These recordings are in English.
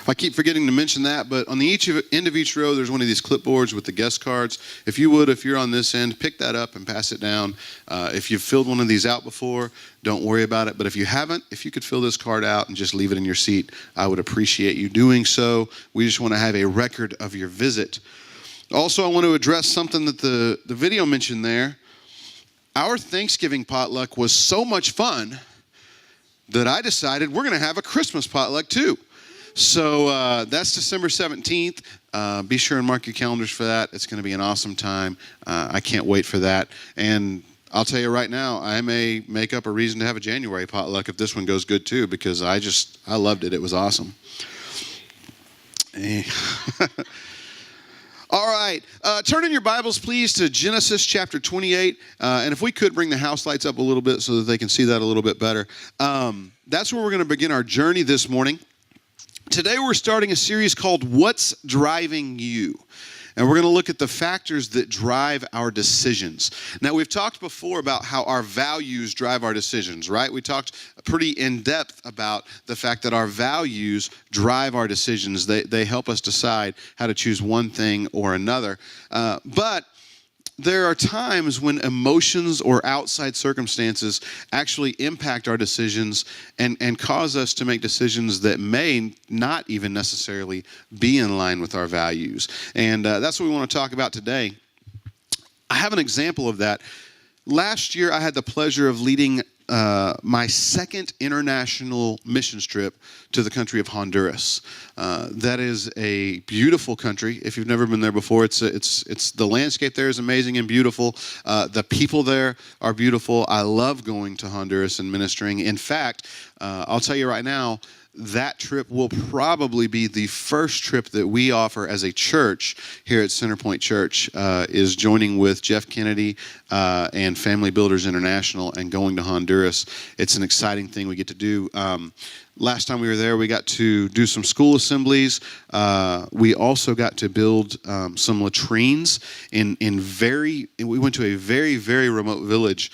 I keep forgetting to mention that, but on the end of each row, there's one of these clipboards with the guest cards. If you're on this end, pick that up and pass it down. If you've filled one of these out before, don't worry about it. But if you haven't, if you could fill this card out and just leave it in your seat, I would appreciate you doing so. We just want to have a record of your visit. Also, I want to address something that the video mentioned there. Our Thanksgiving potluck was so much fun that I decided we're going to have a Christmas potluck too. So that's December 17th. Be sure and mark your calendars for that. It's going to be an awesome time. I can't wait for that. And I'll tell you right now, I may make up a reason to have a January potluck if this one goes good too, because I loved it. It was awesome. All right, turn in your Bibles, please, to Genesis chapter 28. And if we could bring the house lights up a little bit so that they can see that a little bit better. That's where we're going to begin our journey this morning. Today we're starting a series called What's Driving You? And we're going to look at the factors that drive our decisions. Now, we've talked before about how our values drive our decisions, right? We talked pretty in depth about the fact that our values drive our decisions. They help us decide how to choose one thing or another. But there are times when emotions or outside circumstances actually impact our decisions and cause us to make decisions that may not even necessarily be in line with our values. And that's what we want to talk about today. I have an example of that. Last year, I had the pleasure of leading my second international missions trip to the country of Honduras. That is a beautiful country. If you've never been there before, it's the landscape there is amazing and beautiful. The people there are beautiful. I love going to Honduras and ministering. In fact, I'll tell you right now, that trip will probably be the first trip that we offer as a church here at CenterPoint Church, is joining with Jeff Kennedy and Family Builders International and going to Honduras. It's an exciting thing we get to do. Last time we were there, we got to do some school assemblies. We also got to build some latrines we went to a very, very remote village.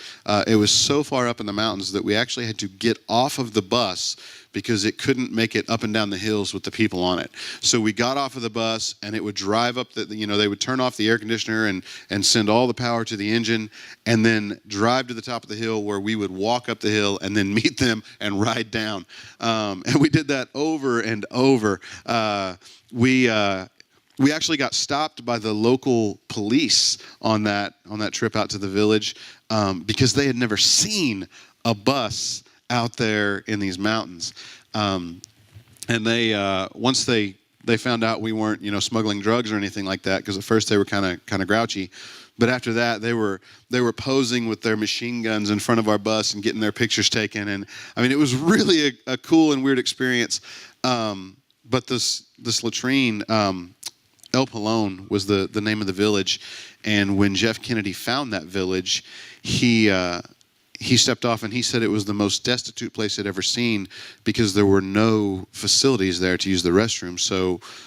It was so far up in the mountains that we actually had to get off of the bus because it couldn't make it up and down the hills with the people on it. So we got off of the bus and it would drive up they would turn off the air conditioner and send all the power to the engine and then drive to the top of the hill where we would walk up the hill and then meet them and ride down. And we did that over and over. We actually got stopped by the local police on that trip out to the village because they had never seen a bus out there in these mountains. And they once they found out we weren't smuggling drugs or anything like that, because at first they were kind of grouchy, but after that they were posing with their machine guns in front of our bus and getting their pictures taken. And I mean, it was really a cool and weird experience. But this latrine, El Pelon was the name of the village. And when Jeff Kennedy found that village, he stepped off and he said it was the most destitute place he'd ever seen because there were no facilities there to use the restroom.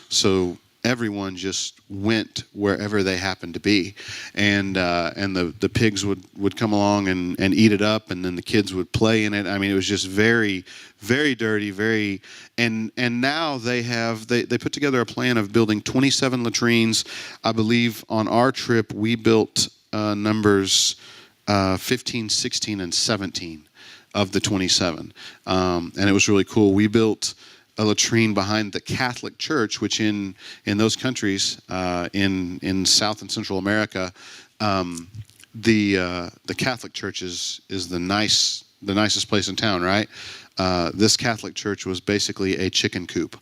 So everyone just went wherever they happened to be. And the pigs would come along and eat it up, and then the kids would play in it. I mean, it was just very, very dirty, and now they put together a plan of building 27 latrines. I believe on our trip we built numbers 15, 16, and 17 of the 27. And it was really cool. We built a latrine behind the Catholic Church, which in those countries, in South and Central America, the Catholic Church is the nicest place in town, right? This Catholic Church was basically a chicken coop.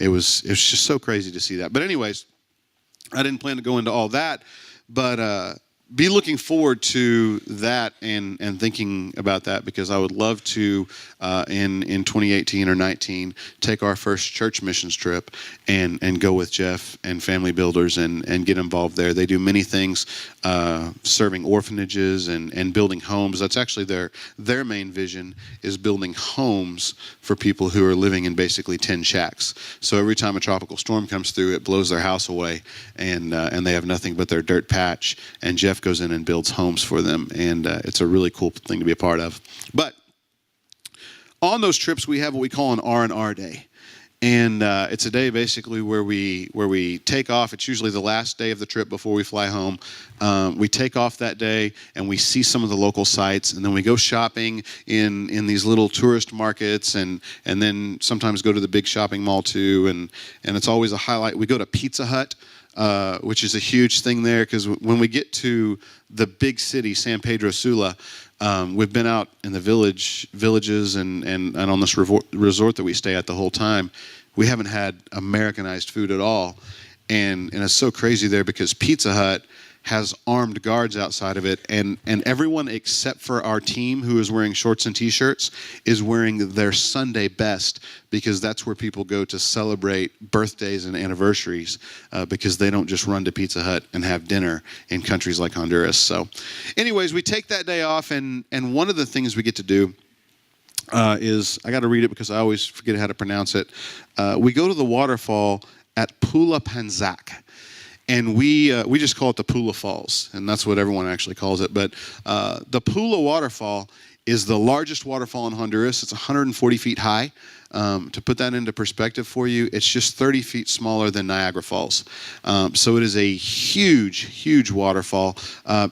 It was just so crazy to see that. But anyways, I didn't plan to go into all that, but be looking forward to that and thinking about that, because I would love to in 2018 or 19 take our first church missions trip and go with Jeff and Family Builders and get involved there. They do many things, serving orphanages and building homes. That's actually their main vision, is building homes for people who are living in basically 10 shacks. So every time a tropical storm comes through, it blows their house away, and they have nothing but their dirt patch. And Jeff goes in and builds homes for them, and it's a really cool thing to be a part of. But on those trips, we have what we call an R&R day. And it's a day basically where we take off. It's usually the last day of the trip before we fly home. We take off that day and we see some of the local sites, and then we go shopping in these little tourist markets, and then sometimes go to the big shopping mall too. And it's always a highlight. We go to Pizza Hut, which is a huge thing there, because when we get to the big city, San Pedro Sula, we've been out in the villages and on this resort that we stay at the whole time. We haven't had Americanized food at all. And it's so crazy there because Pizza Hut has armed guards outside of it, and everyone except for our team, who is wearing shorts and t-shirts, is wearing their Sunday best, because that's where people go to celebrate birthdays and anniversaries, because they don't just run to Pizza Hut and have dinner in countries like Honduras. So anyways, we take that day off, and one of the things we get to do is, I got to read it because I always forget how to pronounce it. We go to the waterfall at Pula Panzac. And we just call it the Pula Falls, and that's what everyone actually calls it. But the Pula waterfall is the largest waterfall in Honduras. It's 140 feet high. To put that into perspective for you, it's just 30 feet smaller than Niagara Falls. So it is a huge, huge waterfall.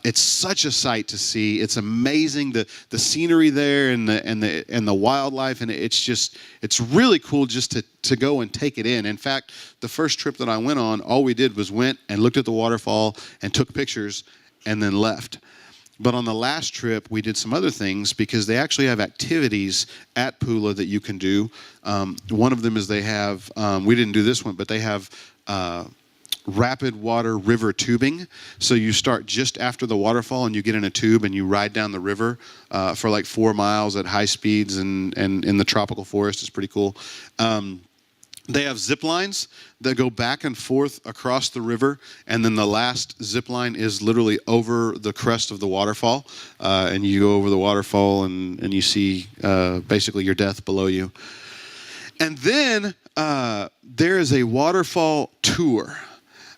It's such a sight to see. It's amazing, the scenery there and the wildlife, and it's really cool just to go and take it in. In fact, the first trip that I went on, all we did was went and looked at the waterfall and took pictures and then left. But on the last trip, we did some other things, because they actually have activities at Pula that you can do. One of them is they have, we didn't do this one, but they have rapid water river tubing. So you start just after the waterfall and you get in a tube and you ride down the river for like 4 miles at high speeds and in the tropical forest. It's pretty cool. They have zip lines that go back and forth across the river, and then the last zip line is literally over the crest of the waterfall, and you go over the waterfall and you see basically your death below you. And then there is a waterfall tour.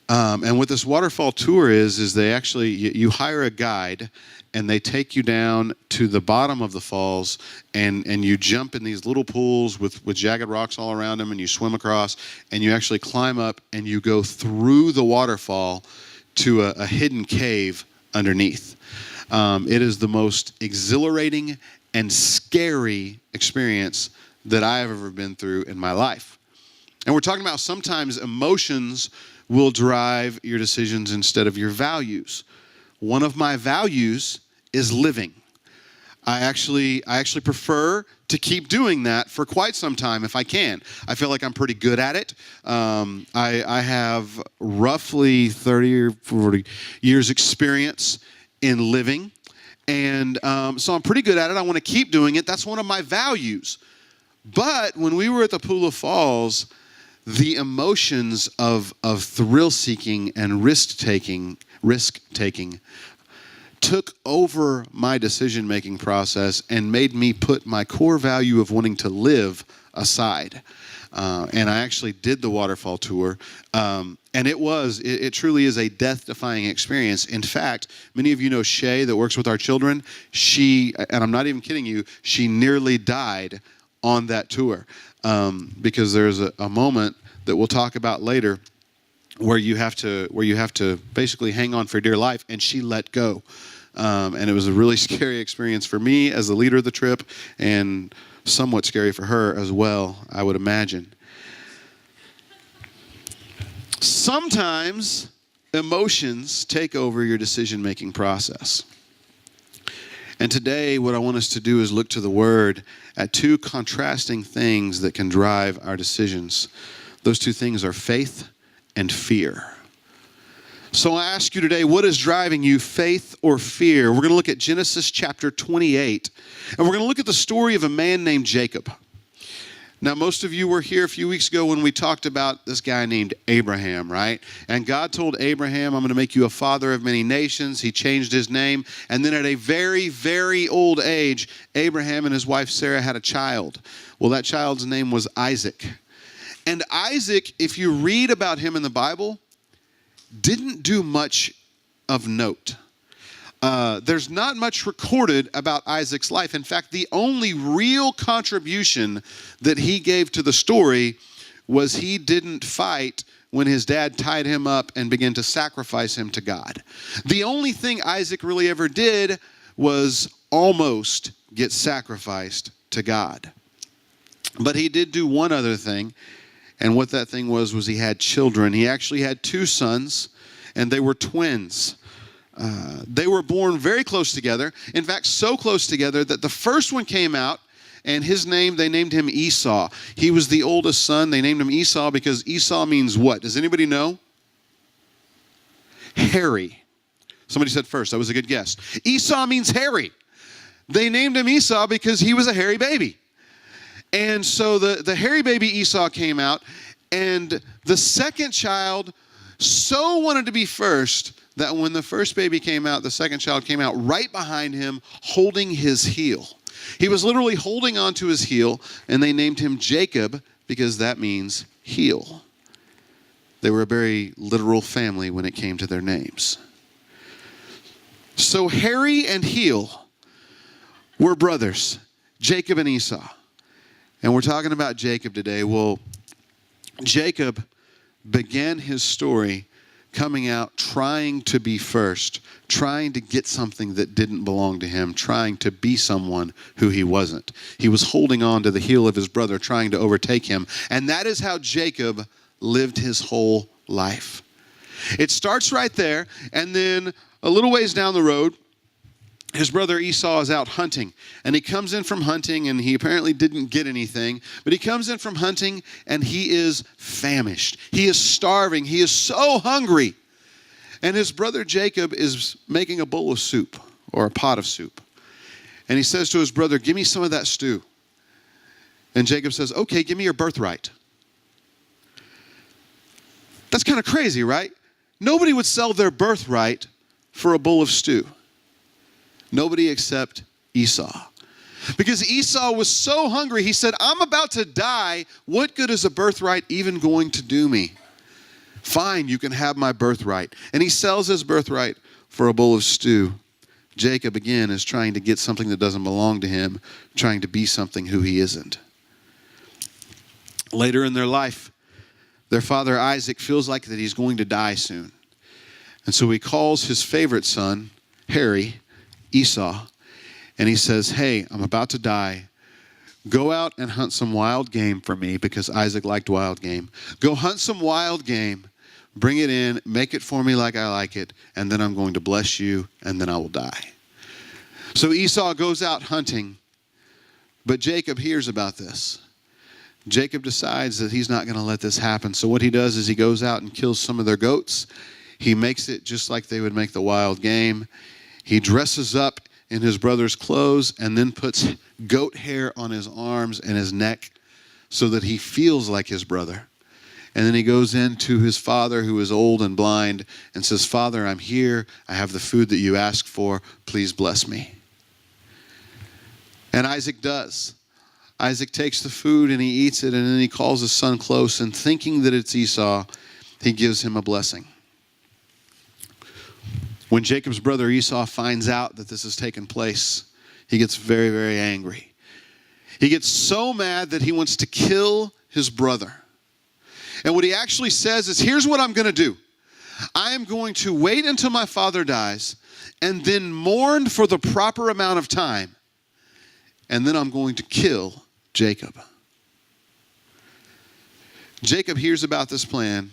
And what this waterfall tour is they actually, you hire a guide, and they take you down to the bottom of the falls, and you jump in these little pools with jagged rocks all around them, and you swim across, and you actually climb up, and you go through the waterfall to a hidden cave underneath. It is the most exhilarating and scary experience that I have ever been through in my life. And we're talking about sometimes emotions will drive your decisions instead of your values. One of my values is living. I actually prefer to keep doing that for quite some time if I can. I feel like I'm pretty good at it. I have roughly 30 or 40 years experience in living. And so I'm pretty good at it. I want to keep doing it. That's one of my values. But when we were at the Pula Falls, the emotions of thrill-seeking and risk-taking took over my decision-making process and made me put my core value of wanting to live aside. And I actually did the waterfall tour, and it truly is a death-defying experience. In fact, many of you know Shay that works with our children. She, and I'm not even kidding you, she nearly died on that tour, because there's a moment that we'll talk about later where you have to basically hang on for dear life, and she let go. And it was a really scary experience for me as the leader of the trip, and somewhat scary for her as well, I would imagine. Sometimes emotions take over your decision-making process. And today, what I want us to do is look to the Word at two contrasting things that can drive our decisions. Those two things are faith and fear. So I ask you today, what is driving you, faith or fear? We're going to look at Genesis chapter 28, and we're going to look at the story of a man named Jacob. Now, most of you were here a few weeks ago when we talked about this guy named Abraham, right? And God told Abraham, I'm going to make you a father of many nations. He changed his name. And then at a very, very old age, Abraham and his wife Sarah had a child. Well, that child's name was Isaac. And Isaac, if you read about him in the Bible, didn't do much of note. There's not much recorded about Isaac's life. In fact, the only real contribution that he gave to the story was he didn't fight when his dad tied him up and began to sacrifice him to God. The only thing Isaac really ever did was almost get sacrificed to God. But he did do one other thing, and what that thing was he had children. He actually had 2 sons, and they were twins. They were born very close together. In fact, so close together that the first one came out, and they named him Esau. He was the oldest son. They named him Esau because Esau means what? Does anybody know? Hairy. Somebody said first. That was a good guess. Esau means hairy. They named him Esau because he was a hairy baby. And so the hairy baby Esau came out, and the second child so wanted to be first that when the first baby came out, the second child came out right behind him holding his heel. He was literally holding on to his heel, and they named him Jacob because that means heel. They were a very literal family when it came to their names. So hairy and heel were brothers, Jacob and Esau. And we're talking about Jacob today. Well, Jacob began his story coming out trying to be first, trying to get something that didn't belong to him, trying to be someone who he wasn't. He was holding on to the heel of his brother, trying to overtake him. And that is how Jacob lived his whole life. It starts right there, and then a little ways down the road, his brother Esau is out hunting, and he comes in from hunting, and he apparently didn't get anything, but he comes in from hunting, and he is famished. He is starving. He is so hungry. And his brother Jacob is making a bowl of soup, or a pot of soup. And he says to his brother, "Give me some of that stew." And Jacob says, "Okay, give me your birthright." That's kind of crazy, right? Nobody would sell their birthright for a bowl of stew. Nobody except Esau. Because Esau was so hungry, he said, "I'm about to die. What good is a birthright even going to do me? Fine, you can have my birthright." And he sells his birthright for a bowl of stew. Jacob, again, is trying to get something that doesn't belong to him, trying to be something who he isn't. Later in their life, their father Isaac feels like that he's going to die soon. And so he calls his favorite son, Harry, Esau, and he says, "Hey, I'm about to die. Go out and hunt some wild game for me," because Isaac liked wild game. "Go hunt some wild game, bring it in, make it for me like I like it, and then I'm going to bless you, and then I will die." So Esau goes out hunting, but Jacob hears about this. Jacob decides that he's not going to let this happen. So what he does is he goes out and kills some of their goats. He makes it just like they would make the wild game. He dresses up in his brother's clothes and then puts goat hair on his arms and his neck so that he feels like his brother. And then he goes into his father, who is old and blind, and says, "Father, I'm here. I have the food that you asked for. Please bless me." And Isaac does. Isaac takes the food and he eats it, and then he calls his son close, and thinking that it's Esau, he gives him a blessing. When Jacob's brother Esau finds out that this has taken place, he gets very, very angry. He gets so mad that he wants to kill his brother. And what he actually says is, "Here's what I'm going to do. I am going to wait until my father dies and then mourn for the proper amount of time. And then I'm going to kill Jacob." Jacob hears about this plan,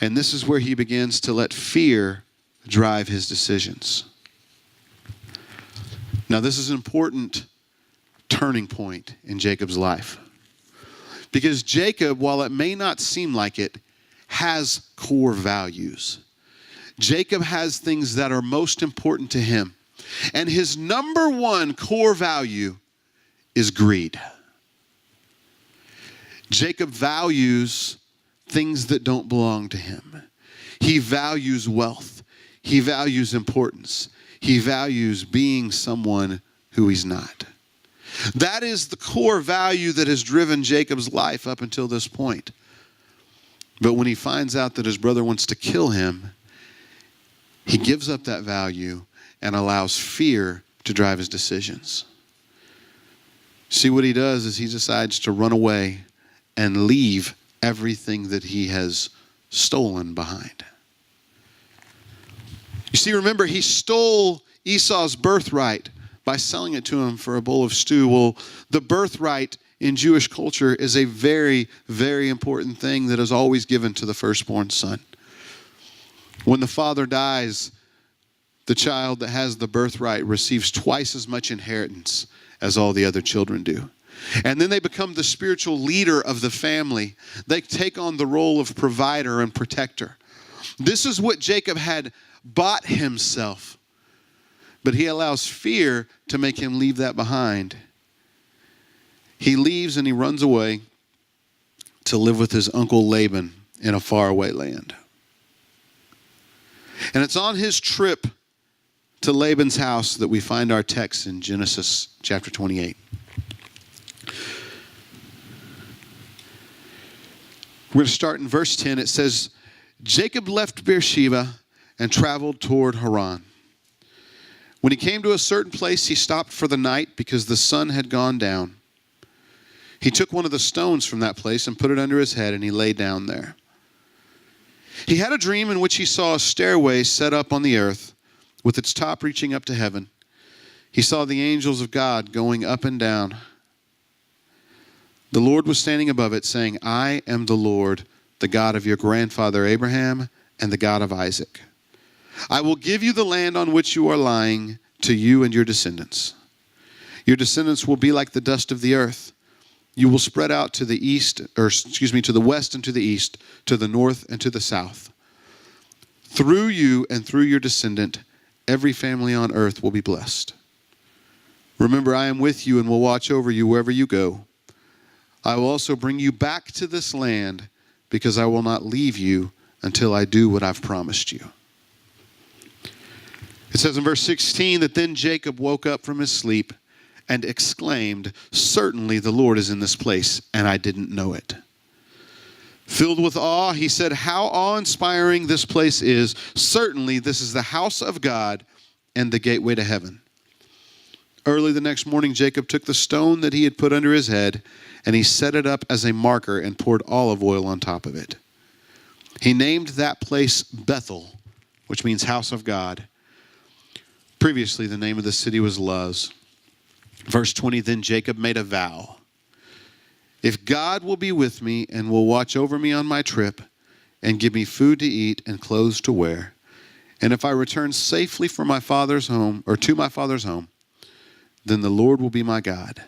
and this is where he begins to let fear drive his decisions. Now, this is an important turning point in Jacob's life. Because Jacob, while it may not seem like it, has core values. Jacob has things that are most important to him. And his number one core value is greed. Jacob values things that don't belong to him. He values wealth. He values importance. He values being someone who he's not. That is the core value that has driven Jacob's life up until this point. But when he finds out that his brother wants to kill him, he gives up that value and allows fear to drive his decisions. See, what he does is he decides to run away and leave everything that he has stolen behind. You see, remember, he stole Esau's birthright by selling it to him for a bowl of stew. Well, the birthright in Jewish culture is a very, very important thing that is always given to the firstborn son. When the father dies, the child that has the birthright receives twice as much inheritance as all the other children do. And then they become the spiritual leader of the family. They take on the role of provider and protector. This is what Jacob had bought himself. But he allows fear to make him leave that behind. He leaves and he runs away to live with his uncle Laban in a faraway land. And it's on his trip to Laban's house that we find our text in Genesis chapter 28. We're going to start in verse 10. It says, Jacob left Beersheba and traveled toward Haran. When he came to a certain place, he stopped for the night because the sun had gone down. He took one of the stones from that place and put it under his head, and he lay down there. He had a dream in which he saw a stairway set up on the earth with its top reaching up to heaven. He saw the angels of God going up and down. The Lord was standing above it, saying, I am the Lord, the God of your grandfather Abraham and the God of Isaac. I will give you the land on which you are lying, to you and your descendants. Your descendants will be like the dust of the earth. You will spread out to the to the west and to the east, to the north and to the south. Through you and through your descendant, every family on earth will be blessed. Remember, I am with you and will watch over you wherever you go. I will also bring you back to this land, because I will not leave you until I do what I've promised you. It says in verse 16 that then Jacob woke up from his sleep and exclaimed, certainly the Lord is in this place, and I didn't know it. Filled with awe, he said, how awe-inspiring this place is. Certainly this is the house of God and the gateway to heaven. Early the next morning, Jacob took the stone that he had put under his head, and he set it up as a marker and poured olive oil on top of it. He named that place Bethel, which means house of God. Previously, the name of the city was Luz. Verse 20, then Jacob made a vow. If God will be with me and will watch over me on my trip and give me food to eat and clothes to wear, and if I return safely from my father's home, or to my father's home, then the Lord will be my God.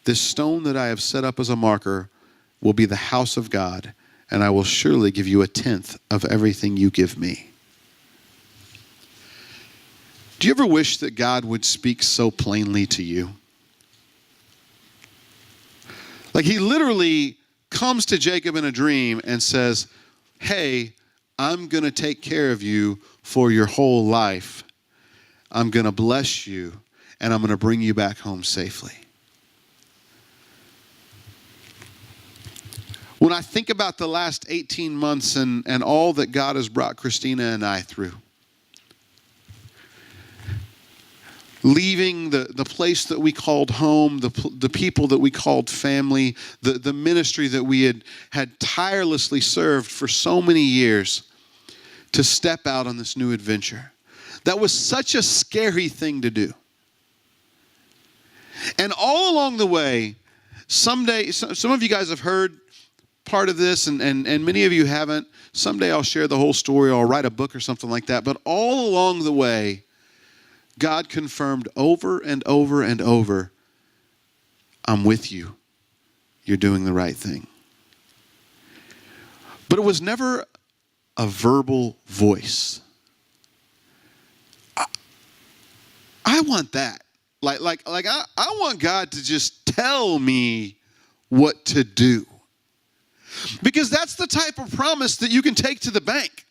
This stone that I have set up as a marker will be the house of God, and I will surely give you a tenth of everything you give me. Do you ever wish that God would speak so plainly to you? Like he literally comes to Jacob in a dream and says, hey, I'm going to take care of you for your whole life. I'm going to bless you, and I'm going to bring you back home safely. When I think about the last 18 months and all that God has brought Christina and I through, leaving the place that we called home, the people that we called family, the ministry that we had tirelessly served for so many years, to step out on this new adventure. That was such a scary thing to do. And all along the way, someday, some of you guys have heard part of this, and many of you haven't. Someday I'll share the whole story, or I'll write a book or something like that. But all along the way, God confirmed over and over and over, I'm with you. You're doing the right thing. But it was never a verbal voice. I want that. Like I want God to just tell me what to do. Because that's the type of promise that you can take to the bank.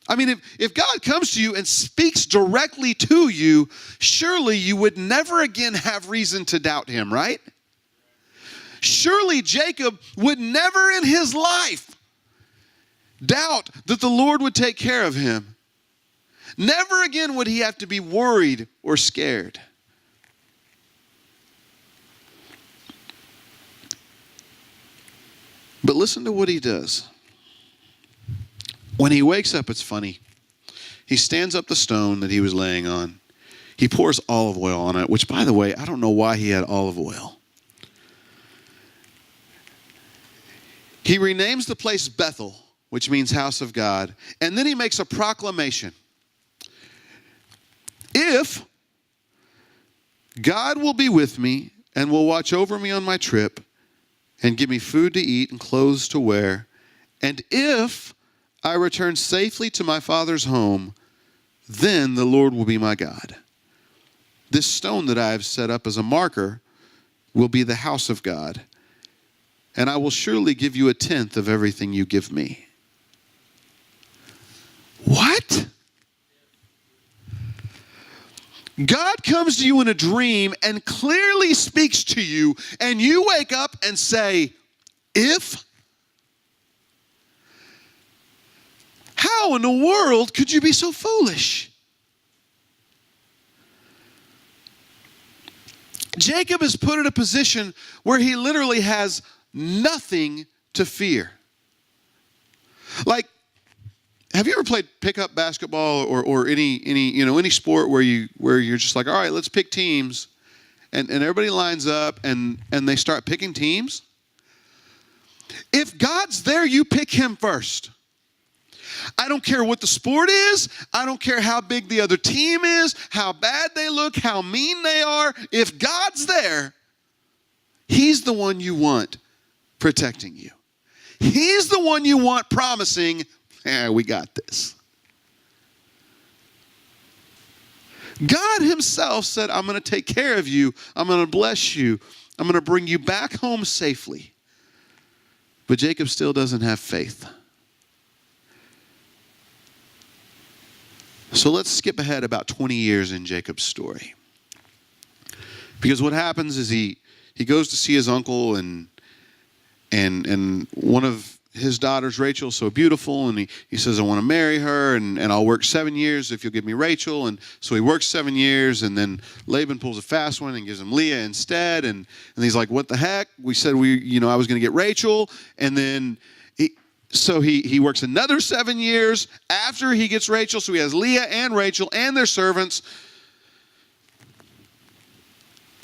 I mean, if God comes to you and speaks directly to you, surely you would never again have reason to doubt him, right? Surely Jacob would never in his life doubt that the Lord would take care of him. Never again would he have to be worried or scared. But listen to what he does. When he wakes up, it's funny. He stands up the stone that he was laying on. He pours olive oil on it, which, by the way, I don't know why he had olive oil. He renames the place Bethel, which means house of God. And then he makes a proclamation. If God will be with me and will watch over me on my trip and give me food to eat and clothes to wear, and if I return safely to my father's home, then the Lord will be my God. This stone that I have set up as a marker will be the house of God, and I will surely give you 1/10 of everything you give me. What? God comes to you in a dream and clearly speaks to you, and you wake up and say, if? How in the world could you be so foolish? Jacob is put in a position where he literally has nothing to fear. Like, have you ever played pickup basketball or any sport where you're just like, all right, let's pick teams, and everybody lines up and they start picking teams? If God's there, you pick him first. I don't care what the sport is. I don't care how big the other team is, how bad they look, how mean they are. If God's there, he's the one you want protecting you. He's the one you want promising, we got this. God himself said, I'm going to take care of you. I'm going to bless you. I'm going to bring you back home safely. But Jacob still doesn't have faith. So let's skip ahead about 20 years in Jacob's story. Because what happens is he goes to see his uncle, and one of his daughters, Rachel, is so beautiful, and he says, I want to marry her, and I'll work 7 years if you'll give me Rachel. And so he works 7 years, and then Laban pulls a fast one and gives him Leah instead. And he's like, what the heck? We said I was going to get Rachel. And then So he works another 7 years after he gets Rachel. So he has Leah and Rachel and their servants.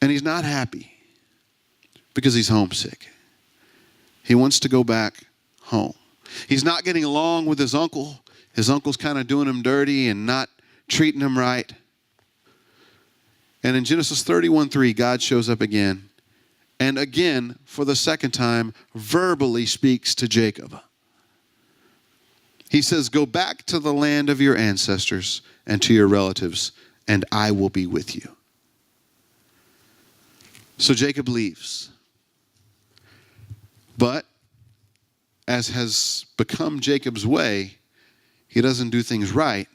And he's not happy because he's homesick. He wants to go back home. He's not getting along with his uncle. His uncle's kind of doing him dirty and not treating him right. And in Genesis 31:3, God shows up again. And again, for the second time, verbally speaks to Jacob. He says, go back to the land of your ancestors and to your relatives, and I will be with you. So Jacob leaves. But as has become Jacob's way, he doesn't do things right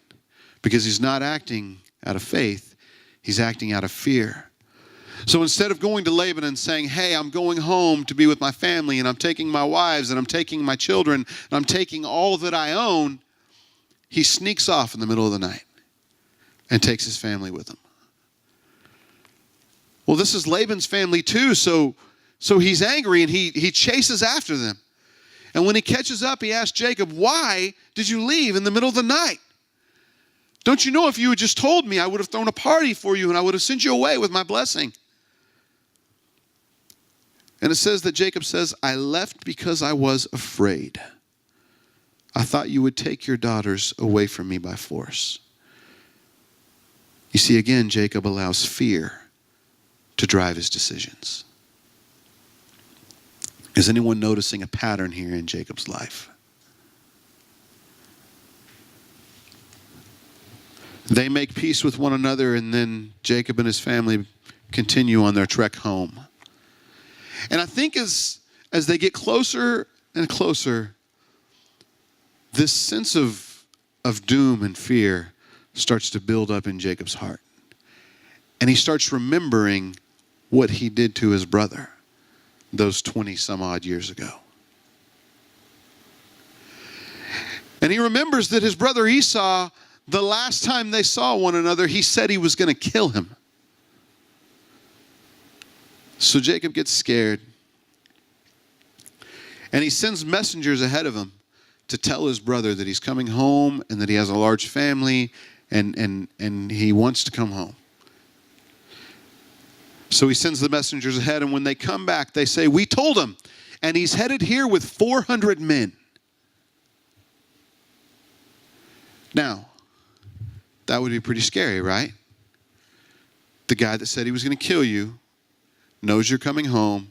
because he's not acting out of faith. He's acting out of fear. So instead of going to Laban and saying, hey, I'm going home to be with my family, and I'm taking my wives, and I'm taking my children, and I'm taking all that I own, he sneaks off in the middle of the night and takes his family with him. Well, this is Laban's family too, so he's angry, and he chases after them. And when he catches up, he asks Jacob, why did you leave in the middle of the night? Don't you know if you had just told me, I would have thrown a party for you, and I would have sent you away with my blessing? And it says that Jacob says, I left because I was afraid. I thought you would take your daughters away from me by force. You see, again, Jacob allows fear to drive his decisions. Is anyone noticing a pattern here in Jacob's life? They make peace with one another, and then Jacob and his family continue on their trek home. And I think as they get closer and closer, this sense of doom and fear starts to build up in Jacob's heart. And he starts remembering what he did to his brother those 20 some odd years ago. And he remembers that his brother Esau, the last time they saw one another, he said he was going to kill him. So Jacob gets scared. And he sends messengers ahead of him to tell his brother that he's coming home and that he has a large family and he wants to come home. So he sends the messengers ahead, and when they come back, they say, "We told him, and he's headed here with 400 men." Now, that would be pretty scary, right? The guy that said he was going to kill you knows you're coming home,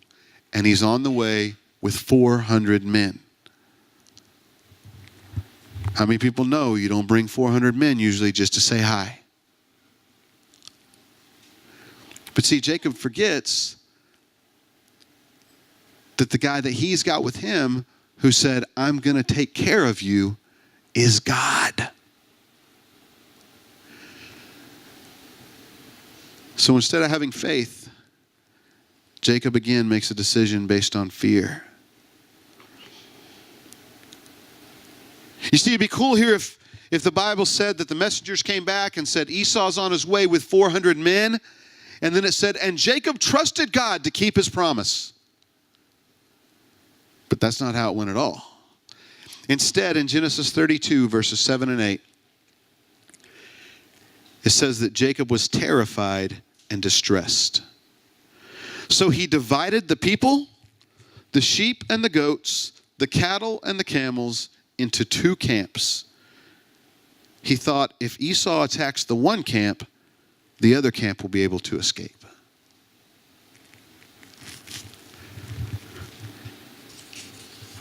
and he's on the way with 400 men. How many people know you don't bring 400 men usually just to say hi? But see, Jacob forgets that the guy that he's got with him who said, "I'm going to take care of you," is God. So instead of having faith, Jacob again makes a decision based on fear. You see, it'd be cool here if the Bible said that the messengers came back and said Esau's on his way with 400 men. And then it said, and Jacob trusted God to keep his promise. But that's not how it went at all. Instead, in Genesis 32, verses 7 and 8, it says that Jacob was terrified and distressed. So he divided the people, the sheep and the goats, the cattle and the camels into 2 camps. He thought, if Esau attacks the one camp, the other camp will be able to escape.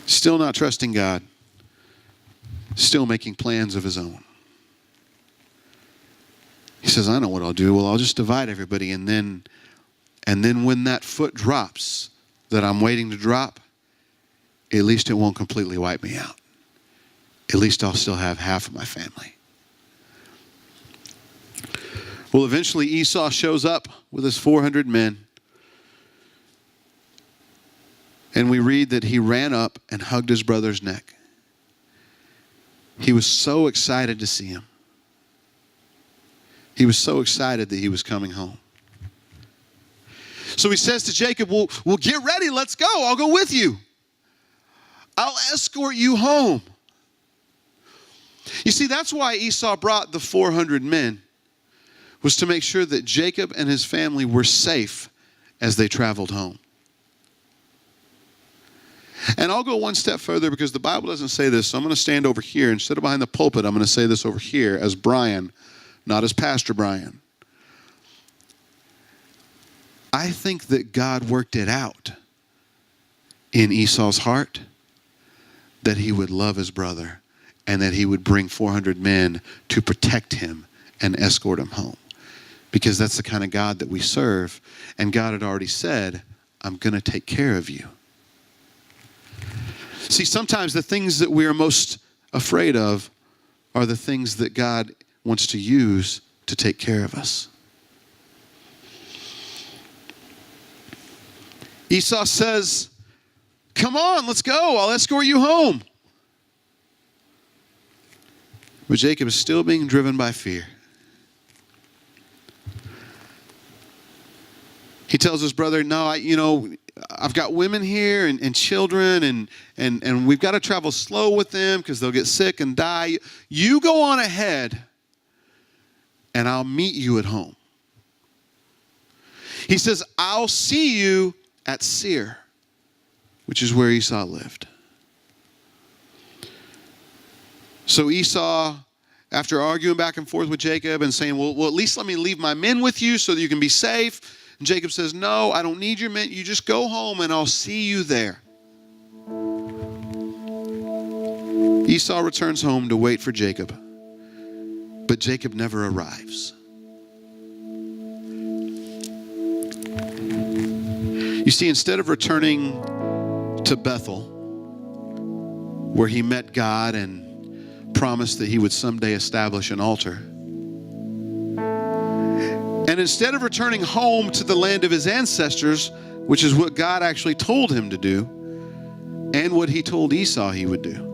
Still not trusting God. Still making plans of his own. He says, I know what I'll do. Well, I'll just divide everybody, and then when that foot drops that I'm waiting to drop, at least it won't completely wipe me out. At least I'll still have half of my family. Well, eventually Esau shows up with his 400 men. And we read that he ran up and hugged his brother's neck. He was so excited to see him. He was so excited that he was coming home. So he says to Jacob, well, get ready, let's go. I'll go with you. I'll escort you home. You see, that's why Esau brought the 400 men, was to make sure that Jacob and his family were safe as they traveled home. And I'll go one step further because the Bible doesn't say this, so I'm going to stand over here. Instead of behind the pulpit, I'm going to say this over here as Brian, not as Pastor Brian. I think that God worked it out in Esau's heart that he would love his brother and that he would bring 400 men to protect him and escort him home. Because that's the kind of God that we serve. And God had already said, I'm going to take care of you. See, sometimes the things that we are most afraid of are the things that God wants to use to take care of us. Esau says, come on, let's go. I'll escort you home. But Jacob is still being driven by fear. He tells his brother, no, I've got women here and children, and we've got to travel slow with them because they'll get sick and die. You go on ahead, and I'll meet you at home. He says, I'll see you at Seir, which is where Esau lived. So Esau, after arguing back and forth with Jacob and saying, well, at least let me leave my men with you so that you can be safe. And Jacob says, no, I don't need your men. You just go home and I'll see you there. Esau returns home to wait for Jacob. But Jacob never arrives. You see, instead of returning to Bethel, where he met God and promised that he would someday establish an altar, and instead of returning home to the land of his ancestors, which is what God actually told him to do, and what he told Esau he would do,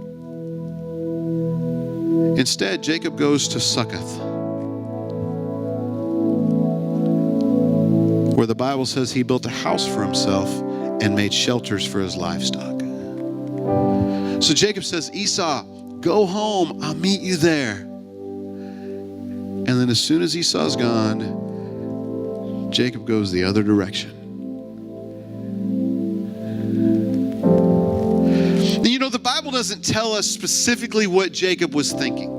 instead Jacob goes to Succoth, where the Bible says he built a house for himself and made shelters for his livestock. So Jacob says, Esau, go home. I'll meet you there. And then as soon as Esau's gone, Jacob goes the other direction. You know, the Bible doesn't tell us specifically what Jacob was thinking.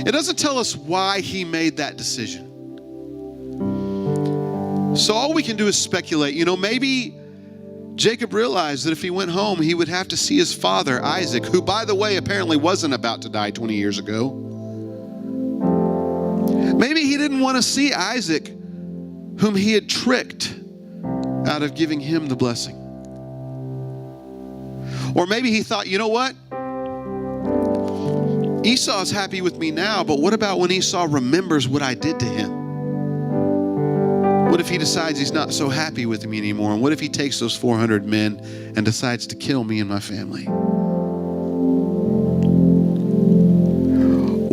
It doesn't tell us why he made that decision. So all we can do is speculate. You know, maybe Jacob realized that if he went home, he would have to see his father, Isaac, who, by the way, apparently wasn't about to die 20 years ago. Maybe he didn't want to see Isaac, whom he had tricked out of giving him the blessing. Or maybe he thought, you know what? Esau's happy with me now, but what about when Esau remembers what I did to him? What if he decides he's not so happy with me anymore? And what if he takes those 400 men and decides to kill me and my family?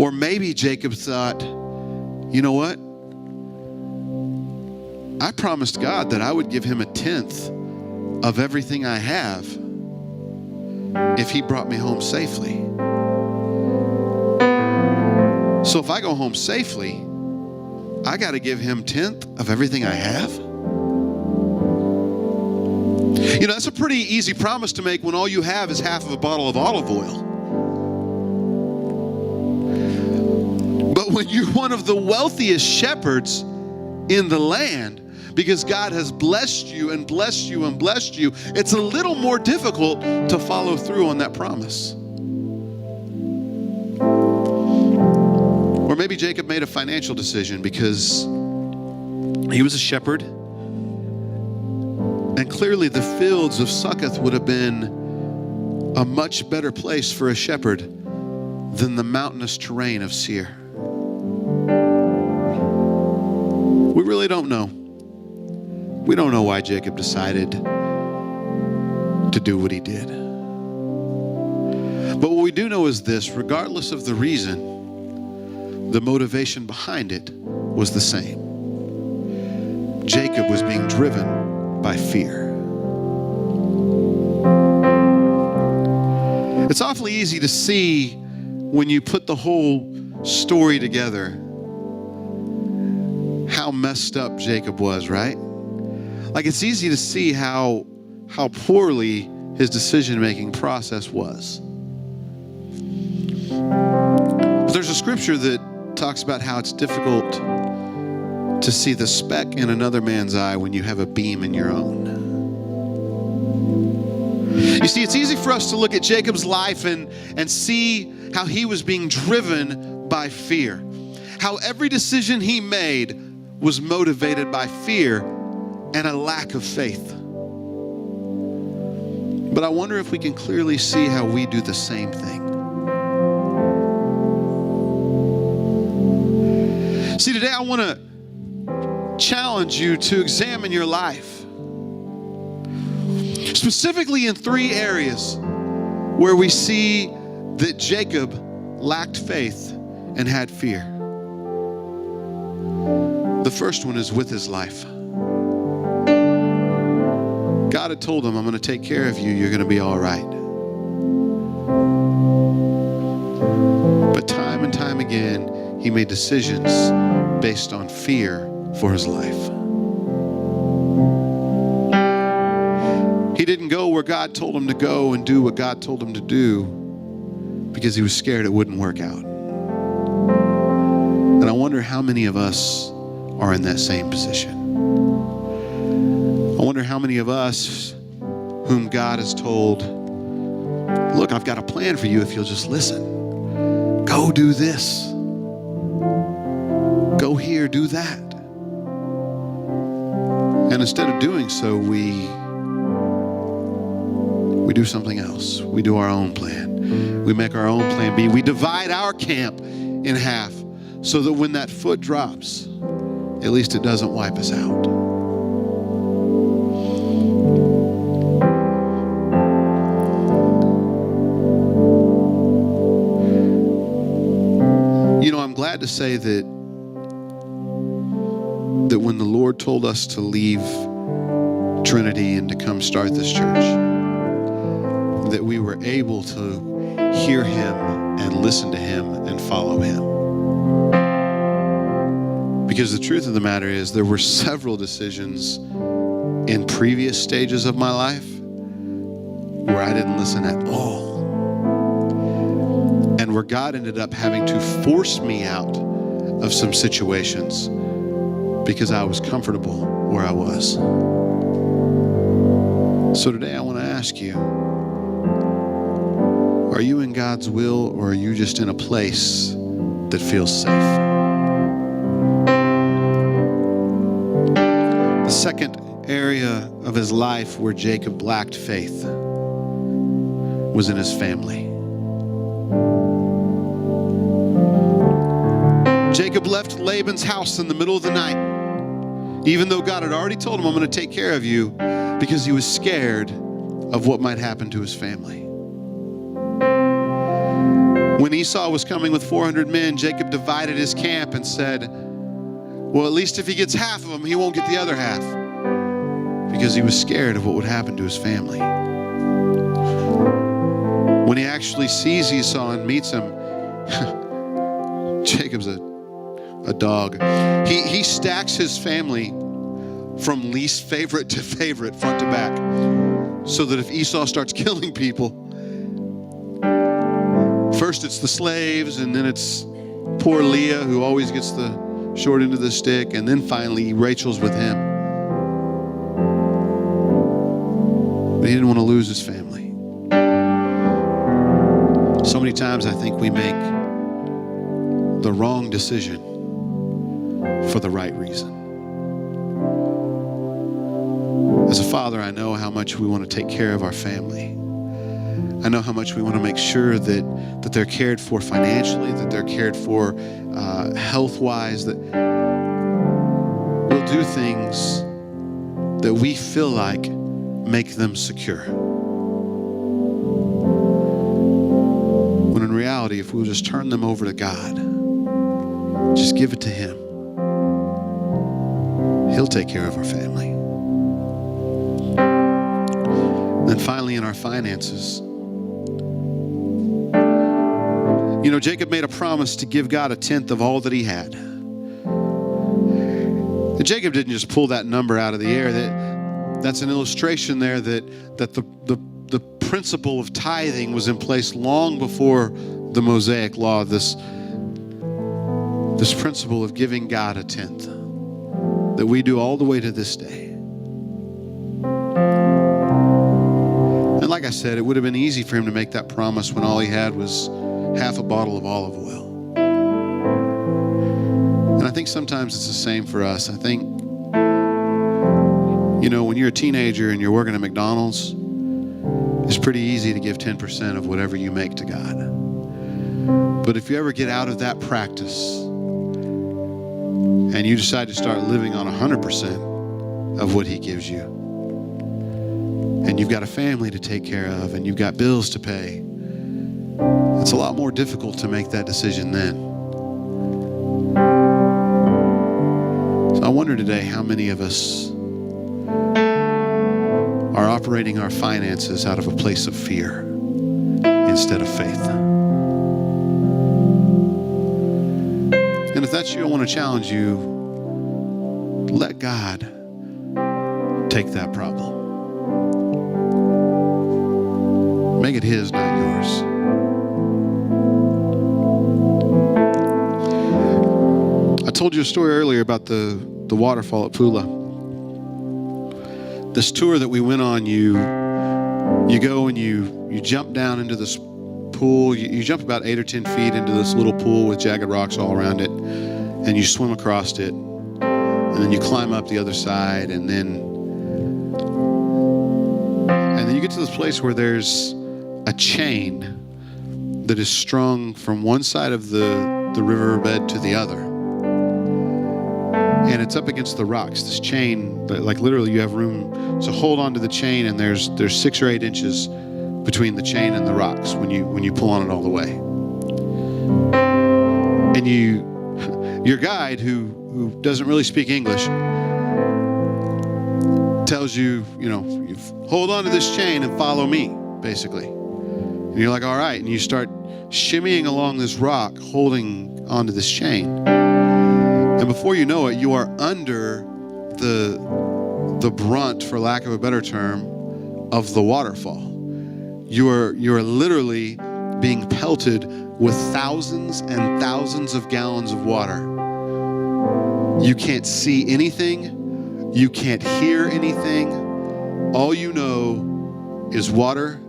Or maybe Jacob thought, you know what? I promised God that I would give him 1/10 of everything I have if he brought me home safely. So if I go home safely, I got to give him 1/10 of everything I have? You know, that's a pretty easy promise to make when all you have is half of a bottle of olive oil. But when you're one of the wealthiest shepherds in the land, because God has blessed you and blessed you and blessed you, it's a little more difficult to follow through on that promise. Or maybe Jacob made a financial decision because he was a shepherd, and clearly the fields of Succoth would have been a much better place for a shepherd than the mountainous terrain of Seir. We really don't know. We don't know why Jacob decided to do what he did. But what we do know is this: regardless of the reason, the motivation behind it was the same. Jacob was being driven by fear. It's awfully easy to see when you put the whole story together how messed up Jacob was, right? Like, it's easy to see how poorly his decision-making process was. But there's a scripture that talks about how it's difficult to see the speck in another man's eye when you have a beam in your own. You see, it's easy for us to look at Jacob's life and see how he was being driven by fear. How every decision he made was motivated by fear and a lack of faith. But I wonder if we can clearly see how we do the same thing. See, today I want to challenge you to examine your life, specifically in 3 areas where we see that Jacob lacked faith and had fear. The first one is with his life. God had told him, I'm going to take care of you. You're going to be all right. But time and time again, he made decisions based on fear for his life. He didn't go where God told him to go and do what God told him to do because he was scared it wouldn't work out. And I wonder how many of us are in that same position. I wonder how many of us whom God has told, look, I've got a plan for you if you'll just listen. Go do this. Go here, do that. And instead of doing so, we do something else. We do our own plan. We make our own plan B. We divide our camp in half so that when that foot drops, at least it doesn't wipe us out. You know, I'm glad to say that when the Lord told us to leave Trinity and to come start this church, that we were able to hear him and listen to him and follow him. Because the truth of the matter is, there were several decisions in previous stages of my life where I didn't listen at all. And where God ended up having to force me out of some situations because I was comfortable where I was. So today I want to ask you, are you in God's will, or are you just in a place that feels safe? The second area of his life where Jacob lacked faith was in his family. Jacob left Laban's house in the middle of the night, even though God had already told him, I'm going to take care of you, because he was scared of what might happen to his family. When Esau was coming with 400 men, Jacob divided his camp and said, well, at least if he gets half of them, he won't get the other half, because he was scared of what would happen to his family. When he actually sees Esau and meets him, Jacob's a dog. He stacks his family from least favorite to favorite, front to back, so that if Esau starts killing people, first it's the slaves, and then it's poor Leah, who always gets the short end of the stick, and then finally Rachel's with him. But he didn't want to lose his family. So many times I think we make the wrong decision for the right reason. As a father, I know how much we want to take care of our family. I know how much we want to make sure that they're cared for financially, that they're cared for health-wise, that we'll do things that we feel like make them secure. When in reality, if we'll just turn them over to God, just give it to him, he'll take care of our family. Then finally, in our finances, you know, Jacob made a promise to give God 1/10 of all that he had. Jacob didn't just pull that number out of the air. That's an illustration there that the principle of tithing was in place long before the Mosaic Law. This principle of giving God 1/10 that we do all the way to this day. And like I said, it would have been easy for him to make that promise when all he had was half a bottle of olive oil. And I think sometimes it's the same for us. I think, you know, when you're a teenager and you're working at McDonald's, it's pretty easy to give 10% of whatever you make to God. But if you ever get out of that practice and you decide to start living on 100% of what he gives you, and you've got a family to take care of, and you've got bills to pay, it's a lot more difficult to make that decision then. So I wonder today how many of us are operating our finances out of a place of fear instead of faith. And if that's you, I want to challenge you, let God take that problem. Make it his, not yours. I told you a story earlier about the waterfall at Pula. This tour that we went on, you go and you jump down into this pool. You jump about 8 or 10 feet into this little pool with jagged rocks all around it, and you swim across it, and then you climb up the other side, and then you get to this place where there's a chain that is strung from one side of the riverbed to the other. And it's up against the rocks, this chain, like literally you have room to hold onto the chain, and there's 6 or 8 inches between the chain and the rocks when you pull on it all the way. And your guide, who doesn't really speak English, tells you, hold on to this chain and follow me. basically. And you're like, all right. And you start shimmying along this rock, holding onto this chain. And before you know it, you are under the brunt, for lack of a better term, of the waterfall. You are literally being pelted with thousands and thousands of gallons of water. You can't see anything. You can't hear anything. All you know is water,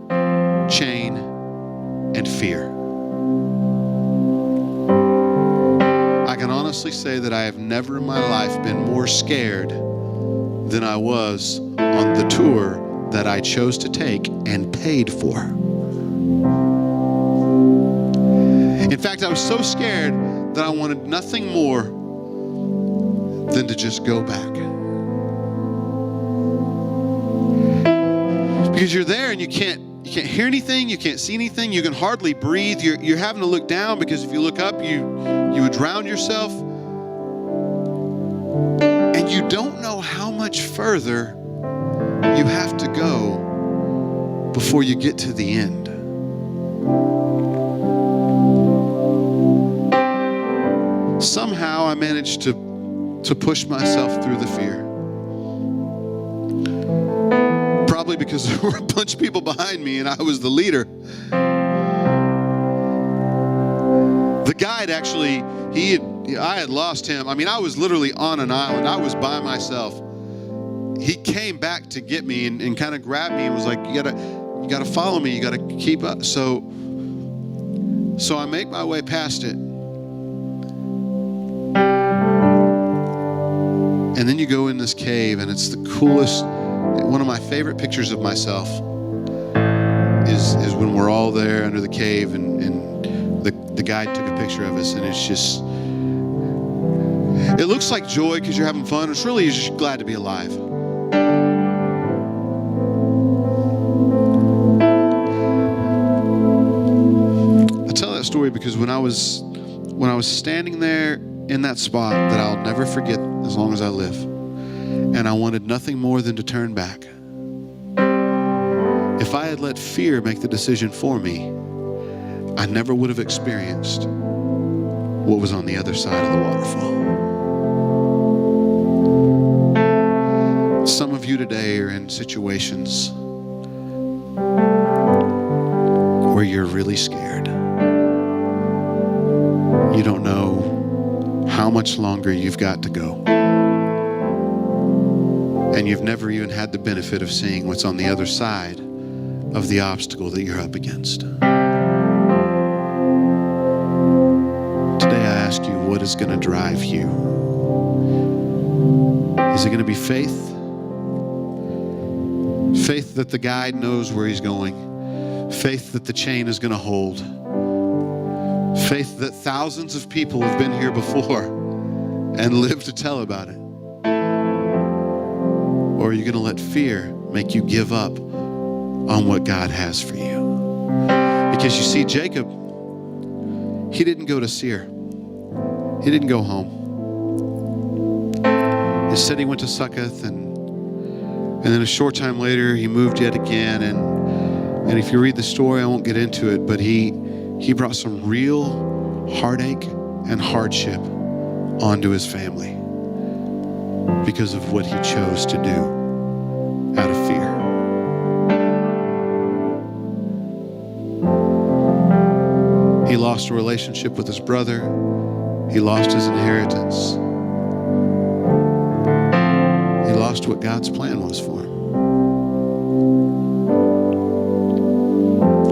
chain, and fear. I can honestly say that I have never in my life been more scared than I was on the tour that I chose to take and paid for. In fact, I was so scared that I wanted nothing more than to just go back. Because you're there and you can't hear anything, you can't see anything, you can hardly breathe. You're having to look down, because if you look up, you would drown yourself. And you don't know how much further you have to go before you get to the end. Somehow I managed to push myself through the fear. Probably because there were a bunch of people behind me and I was the leader. The guide actually, I had lost him. I mean, I was literally on an island. I was by myself. He came back to get me and kind of grabbed me and was like, you gotta follow me. You gotta keep up. So I make my way past it. And then you go in this cave, and it's the coolest. One of my favorite pictures of myself is when we're all there under the cave, and the guide took a picture of us, and it's just, it looks like joy because you're having fun. It's really, you're just glad to be alive. I tell that story because when I was standing there in that spot that I'll never forget as long as I live, and I wanted nothing more than to turn back. If I had let fear make the decision for me, I never would have experienced what was on the other side of the waterfall. Some of you today are in situations where you're really scared. You don't know how much longer you've got to go. And you've never even had the benefit of seeing what's on the other side of the obstacle that you're up against. Today I ask you, what is going to drive you? Is it going to be faith? Faith that the guide knows where he's going. Faith that the chain is going to hold. Faith that thousands of people have been here before and lived to tell about it. Or are you going to let fear make you give up on what God has for you? Because you see, Jacob, he didn't go to Seir. He didn't go home. Instead, he went to Succoth, and then a short time later, he moved yet again. And if you read the story, I won't get into it, but he brought some real heartache and hardship onto his family because of what he chose to do out of fear. He lost a relationship with his brother. He lost his inheritance. He lost what God's plan was for him.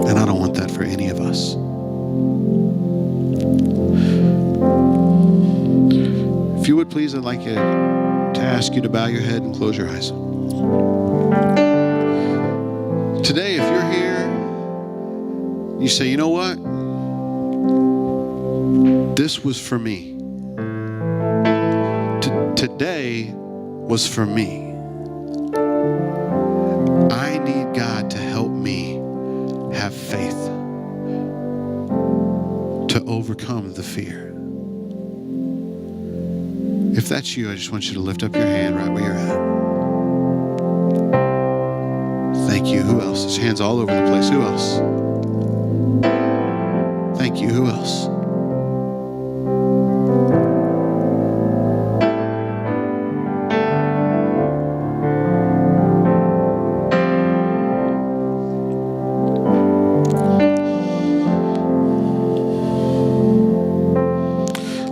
And I don't want that for any of us. If you would please, I'd like to ask you to bow your head and close your eyes. Today, if you're here, you say, you know what? This was for me. Today was for me. I need God to help me have faith to overcome the fear. If that's you, I just want you to lift up your hand right where you're at. Thank Thank you. Who else? There's hands all over the place. Who else? Thank you. Who else?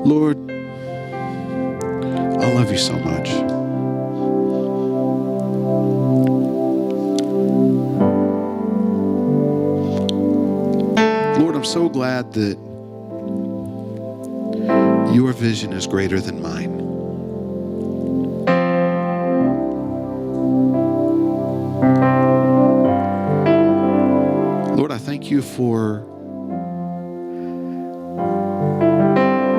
Lord, I love you so much. Lord, I'm so glad that your vision is greater than mine. Lord, I thank you for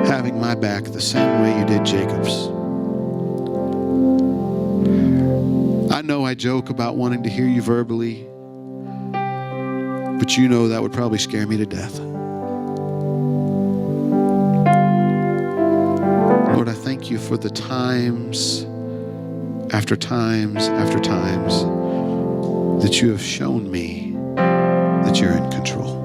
having my back the same way you did Jacob's. I know I joke about wanting to hear you verbally, but you know that would probably scare me to death. Lord, I thank you for the times after times after times that you have shown me that you're in control.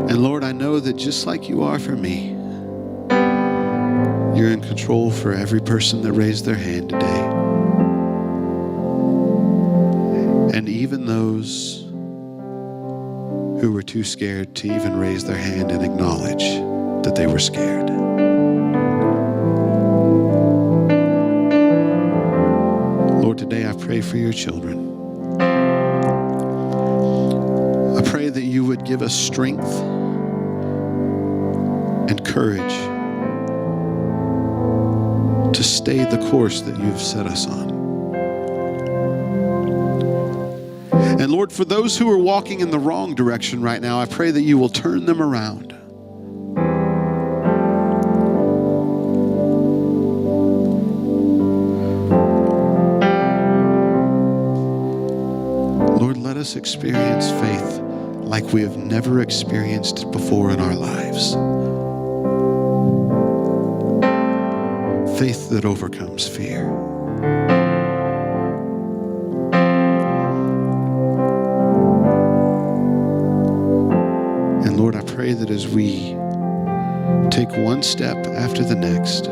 And Lord, I know that just like you are for me, you're in control for every person that raised their hand today. And even those who were too scared to even raise their hand and acknowledge that they were scared. Lord, today I pray for your children. I pray that you would give us strength and courage to stay the course that you've set us on. And Lord, for those who are walking in the wrong direction right now, I pray that you will turn them around. Lord, let us experience faith like we have never experienced it before in our lives. Faith that overcomes fear. And Lord, I pray that as we take one step after the next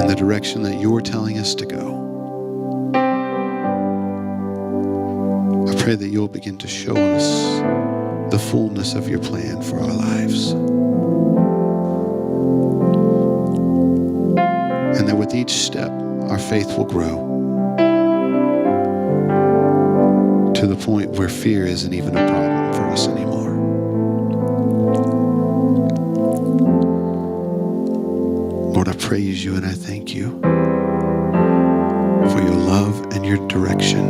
in the direction that you're telling us to go, I pray that you'll begin to show us the fullness of your plan for our lives. And that with each step, our faith will grow to the point where fear isn't even a problem for us anymore. Lord, I praise you and I thank you for your love and your direction.